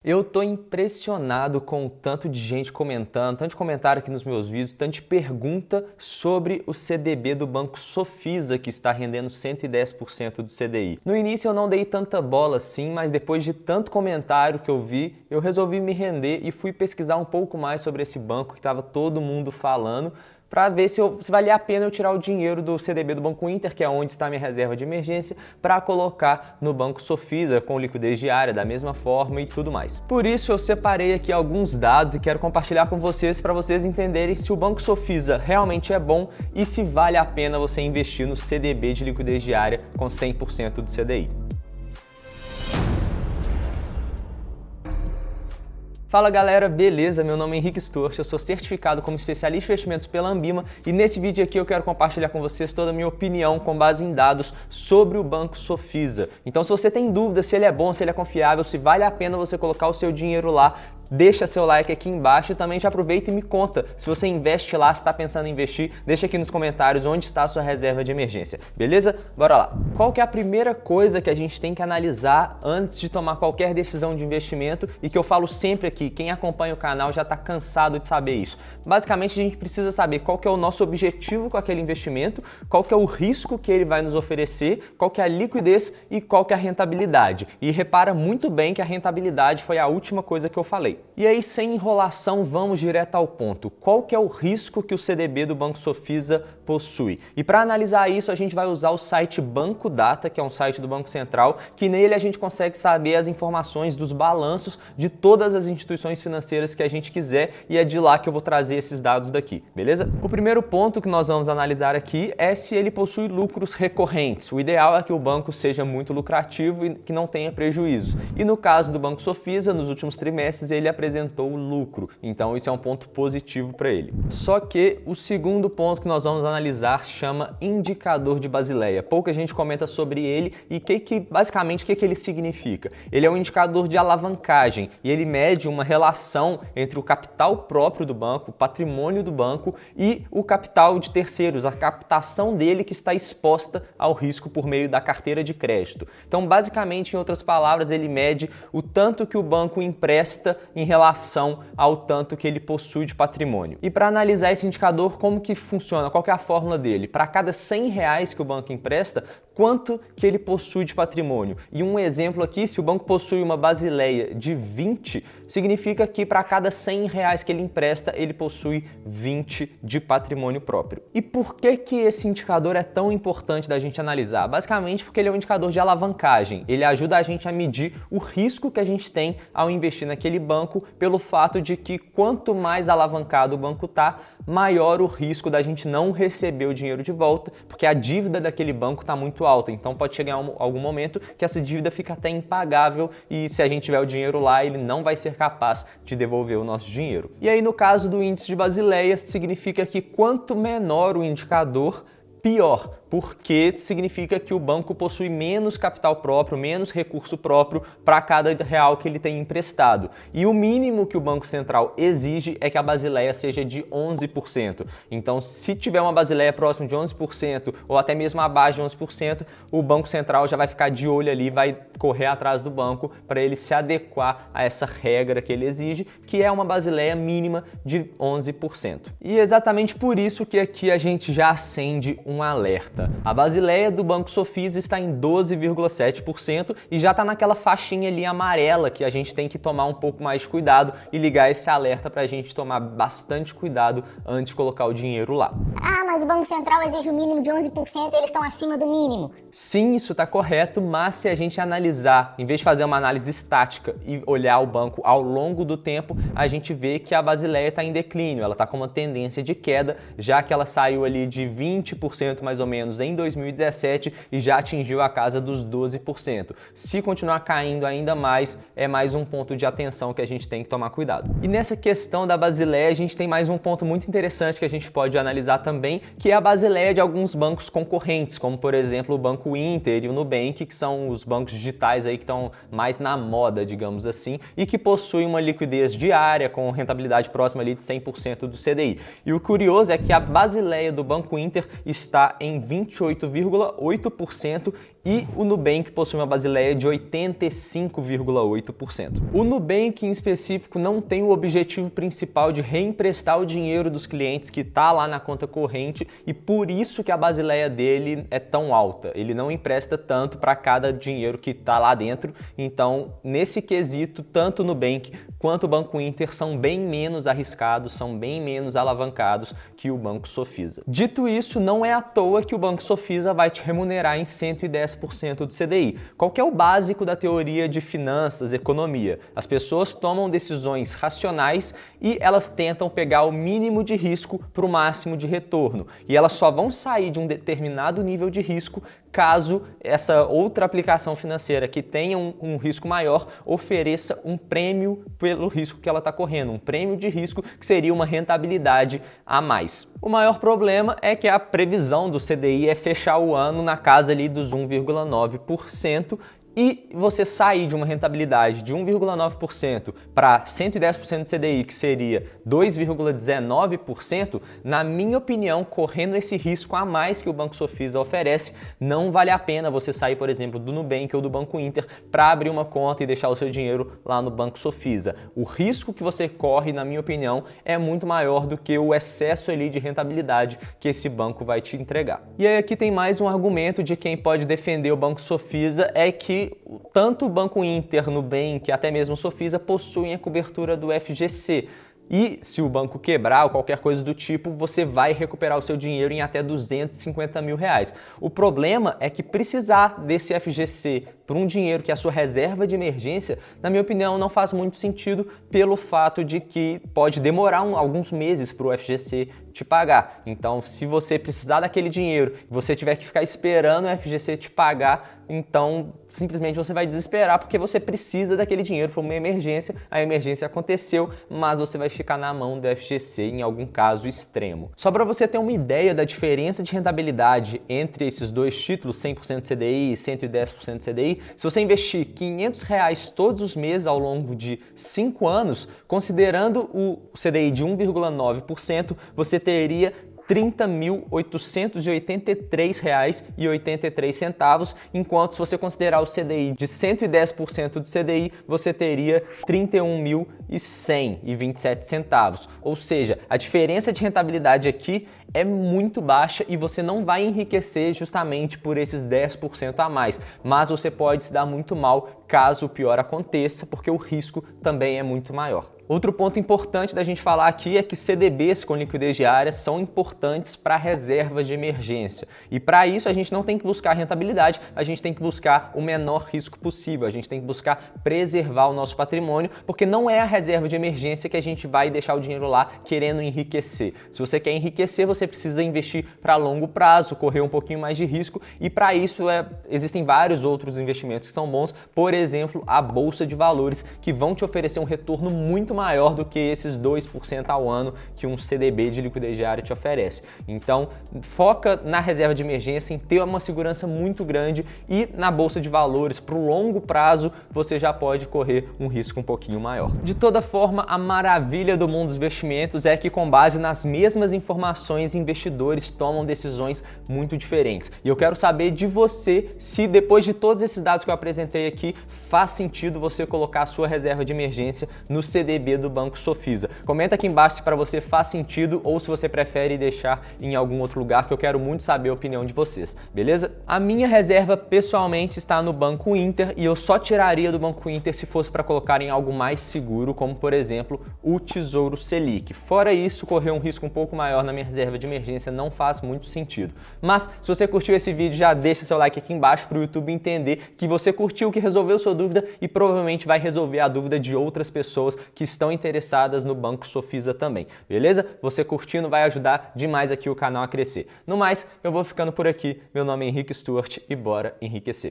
Eu tô impressionado com o tanto de gente comentando, tanto de comentário aqui nos meus vídeos, tanto de pergunta sobre o CDB do Banco Sofisa, que está rendendo 110% do CDI. No início eu não dei tanta bola assim, mas depois de tanto comentário que eu vi, eu resolvi me render e fui pesquisar um pouco mais sobre esse banco que estava todo mundo falando, para ver se valia a pena eu tirar o dinheiro do CDB do Banco Inter, que é onde está a minha reserva de emergência, para colocar no Banco Sofisa com liquidez diária da mesma forma e tudo mais. Por isso eu separei aqui alguns dados e quero compartilhar com vocês para vocês entenderem se o Banco Sofisa realmente é bom e se vale a pena você investir no CDB de liquidez diária com 100% do CDI. Fala galera, beleza? Meu nome é Henrique Storch, eu sou certificado como especialista em investimentos pela Ambima e nesse vídeo aqui eu quero compartilhar com vocês toda a minha opinião com base em dados sobre o Banco Sofisa. Então se você tem dúvida se ele é bom, se ele é confiável, se vale a pena você colocar o seu dinheiro lá, deixa seu like aqui embaixo e também já aproveita e me conta se você investe lá, se está pensando em investir, deixa aqui nos comentários onde está a sua reserva de emergência, beleza? Bora lá! Qual que é a primeira coisa que a gente tem que analisar antes de tomar qualquer decisão de investimento e que eu falo sempre aqui, quem acompanha o canal já está cansado de saber isso. Basicamente a gente precisa saber qual que é o nosso objetivo com aquele investimento, qual que é o risco que ele vai nos oferecer, qual que é a liquidez e qual que é a rentabilidade. E repara muito bem que a rentabilidade foi a última coisa que eu falei. E aí, sem enrolação, vamos direto ao ponto. Qual que é o risco que o CDB do Banco Sofisa possui? E para analisar isso, a gente vai usar o site Banco Data, que é um site do Banco Central, que nele a gente consegue saber as informações dos balanços de todas as instituições financeiras que a gente quiser e é de lá que eu vou trazer esses dados daqui, beleza? O primeiro ponto que nós vamos analisar aqui é se ele possui lucros recorrentes. O ideal é que o banco seja muito lucrativo e que não tenha prejuízos. E no caso do Banco Sofisa, nos últimos trimestres, ele apresentou lucro, então isso é um ponto positivo para ele. Só que o segundo ponto que nós vamos analisar chama indicador de Basileia. Pouca gente comenta sobre ele e basicamente o que ele significa. Ele é um indicador de alavancagem e ele mede uma relação entre o capital próprio do banco, o patrimônio do banco e o capital de terceiros, a captação dele que está exposta ao risco por meio da carteira de crédito. Então, basicamente, em outras palavras, ele mede o tanto que o banco empresta em relação ao tanto que ele possui de patrimônio. E para analisar esse indicador, como que funciona? Qual que é a fórmula dele? Para cada R$100 que o banco empresta, quanto que ele possui de patrimônio? E um exemplo aqui, se o banco possui uma Basileia de 20, significa que para cada R$100 que ele empresta, ele possui 20 de patrimônio próprio. E por que esse indicador é tão importante da gente analisar? Basicamente porque ele é um indicador de alavancagem. Ele ajuda a gente a medir o risco que a gente tem ao investir naquele banco, pelo fato de que quanto mais alavancado o banco está, maior o risco da gente não receber o dinheiro de volta, porque a dívida daquele banco está muito alta. Então pode chegar algum momento que essa dívida fica até impagável e se a gente tiver o dinheiro lá, ele não vai ser capaz de devolver o nosso dinheiro. E aí no caso do índice de Basileia, significa que quanto menor o indicador, pior, porque significa que o banco possui menos capital próprio, menos recurso próprio para cada real que ele tem emprestado. E o mínimo que o Banco Central exige é que a Basileia seja de 11%. Então, se tiver uma Basileia próxima de 11% ou até mesmo abaixo de 11%, o Banco Central já vai ficar de olho ali, vai correr atrás do banco para ele se adequar a essa regra que ele exige, que é uma Basileia mínima de 11%. E é exatamente por isso que aqui a gente já acende um alerta. A Basileia do Banco Sofisa está em 12,7% e já está naquela faixinha ali amarela que a gente tem que tomar um pouco mais de cuidado e ligar esse alerta para a gente tomar bastante cuidado antes de colocar o dinheiro lá. Ah, mas o Banco Central exige um mínimo de 11% e eles estão acima do mínimo. Sim, isso está correto, mas se a gente analisar, em vez de fazer uma análise estática e olhar o banco ao longo do tempo, a gente vê que a Basileia está em declínio, ela está com uma tendência de queda, já que ela saiu ali de 20% mais ou menos em 2017 e já atingiu a casa dos 12%. Se continuar caindo ainda mais, é mais um ponto de atenção que a gente tem que tomar cuidado. E nessa questão da Basileia, a gente tem mais um ponto muito interessante que a gente pode analisar também, que é a Basileia de alguns bancos concorrentes, como por exemplo o Banco Inter e o Nubank, que são os bancos digitais aí que estão mais na moda, digamos assim, e que possuem uma liquidez diária com rentabilidade próxima ali de 100% do CDI. E o curioso é que a Basileia do Banco Inter está em 28,8% e o Nubank possui uma Basileia de 85,8%. O Nubank, em específico, não tem o objetivo principal de reemprestar o dinheiro dos clientes que está lá na conta corrente e por isso que a Basileia dele é tão alta. Ele não empresta tanto para cada dinheiro que está lá dentro, então, nesse quesito, tanto o Nubank quanto o Banco Inter são bem menos arriscados, são bem menos alavancados que o Banco Sofisa. Dito isso, não é à toa que o Banco Sofisa vai te remunerar em 110% do CDI. Qual que é o básico da teoria de finanças, economia? As pessoas tomam decisões racionais e elas tentam pegar o mínimo de risco para o máximo de retorno. E elas só vão sair de um determinado nível de risco caso essa outra aplicação financeira que tenha um risco maior ofereça um prêmio pelo risco que ela está correndo, um prêmio de risco que seria uma rentabilidade a mais. O maior problema é que a previsão do CDI é fechar o ano na casa ali dos 1,9%, e você sair de uma rentabilidade de 1,9% para 110% do CDI, que seria 2,19%, na minha opinião, correndo esse risco a mais que o Banco Sofisa oferece, não vale a pena você sair, por exemplo, do Nubank ou do Banco Inter para abrir uma conta e deixar o seu dinheiro lá no Banco Sofisa. O risco que você corre, na minha opinião, é muito maior do que o excesso ali de rentabilidade que esse banco vai te entregar. E aí aqui tem mais um argumento de quem pode defender o Banco Sofisa, é que tanto o Banco Inter, Nubank, até mesmo o Sofisa possuem a cobertura do FGC. E se o banco quebrar ou qualquer coisa do tipo, você vai recuperar o seu dinheiro em até R$250 mil. O problema é que precisar desse FGC por um dinheiro que é a sua reserva de emergência, na minha opinião, não faz muito sentido pelo fato de que pode demorar alguns meses para o FGC te pagar. Então, se você precisar daquele dinheiro e você tiver que ficar esperando o FGC te pagar, então simplesmente você vai desesperar porque você precisa daquele dinheiro para uma emergência. A emergência aconteceu, mas você vai ficar na mão do FGC em algum caso extremo. Só para você ter uma ideia da diferença de rentabilidade entre esses dois títulos, 100% CDI e 110% CDI, se você investir R$500 todos os meses ao longo de 5 anos, considerando o CDI de 1,9%, você teria R$30.883,83, enquanto se você considerar o CDI de 110% do CDI, você teria R$31.100,27. Ou seja, a diferença de rentabilidade aqui é muito baixa e você não vai enriquecer justamente por esses 10% a mais, mas você pode se dar muito mal caso o pior aconteça, porque o risco também é muito maior. Outro ponto importante da gente falar aqui é que CDBs com liquidez diária são importantes para reservas de emergência. E para isso a gente não tem que buscar rentabilidade, a gente tem que buscar o menor risco possível, a gente tem que buscar preservar o nosso patrimônio, porque não é a reserva de emergência que a gente vai deixar o dinheiro lá querendo enriquecer. Se você quer enriquecer, você precisa investir para longo prazo, correr um pouquinho mais de risco, e para isso existem vários outros investimentos que são bons, por exemplo, a Bolsa de Valores, que vão te oferecer um retorno muito maior do que esses 2% ao ano que um CDB de liquidez diária te oferece. Então, foca na reserva de emergência, em ter uma segurança muito grande, e na Bolsa de Valores, para o longo prazo, você já pode correr um risco um pouquinho maior. De toda forma, a maravilha do mundo dos investimentos é que, com base nas mesmas informações, investidores tomam decisões muito diferentes. E eu quero saber de você se, depois de todos esses dados que eu apresentei aqui, faz sentido você colocar a sua reserva de emergência no CDB do Banco Sofisa. Comenta aqui embaixo se para você faz sentido ou se você prefere deixar em algum outro lugar, que eu quero muito saber a opinião de vocês, beleza? A minha reserva pessoalmente está no Banco Inter e eu só tiraria do Banco Inter se fosse para colocar em algo mais seguro, como por exemplo o Tesouro Selic. Fora isso, correr um risco um pouco maior na minha reserva de emergência não faz muito sentido. Mas se você curtiu esse vídeo, já deixa seu like aqui embaixo para o YouTube entender que você curtiu, que resolveu sua dúvida e provavelmente vai resolver a dúvida de outras pessoas que estão interessadas no Banco Sofisa também, beleza? Você curtindo vai ajudar demais aqui o canal a crescer. No mais, eu vou ficando por aqui. Meu nome é Henrique Stuart e bora enriquecer.